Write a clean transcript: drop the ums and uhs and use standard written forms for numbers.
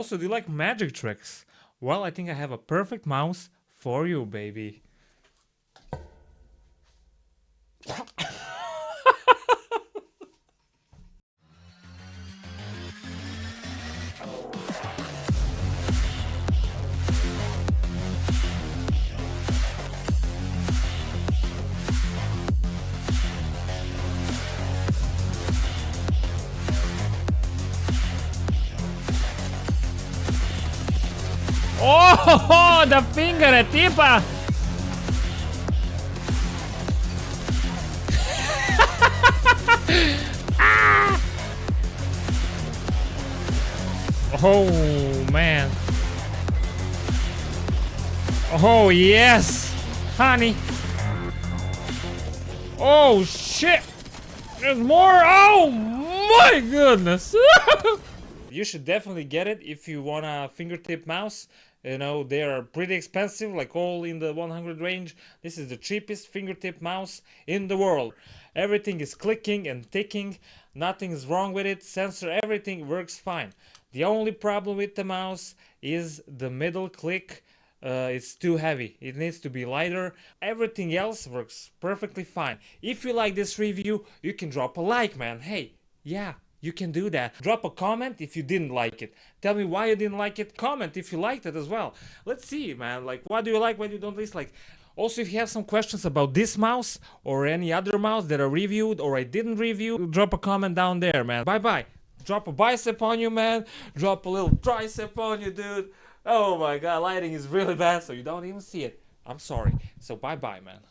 Also, do you like magic tricks? Well, I think I have a perfect mouse for you, baby. Oh, the fingertip! Oh man. Oh yes, honey. Oh shit. There's more. Oh my goodness. You should definitely get it if you want a fingertip mouse. You know, they are pretty expensive, like all in the 100 range. This is the cheapest fingertip mouse in the world. Everything is clicking and ticking. Nothing's wrong with it. Sensor, everything works fine. The only problem with the mouse is the middle click. It's too heavy. It needs to be lighter. Everything else works perfectly fine. If you like this review, you can drop a like, man. Hey, yeah, you can do that. Drop a comment if you didn't like it. Tell me why you didn't like it. Comment if you liked it as well. Let's see, man. Like, what do you like, what you don't dislike? Also, if you have some questions about this mouse or any other mouse that I reviewed or I didn't review, drop a comment down there, man. Bye bye. Drop a bicep on you, man. Drop a little tricep on you, dude. Oh my god, lighting is really bad, so you don't even see it. I'm sorry. So bye bye, man.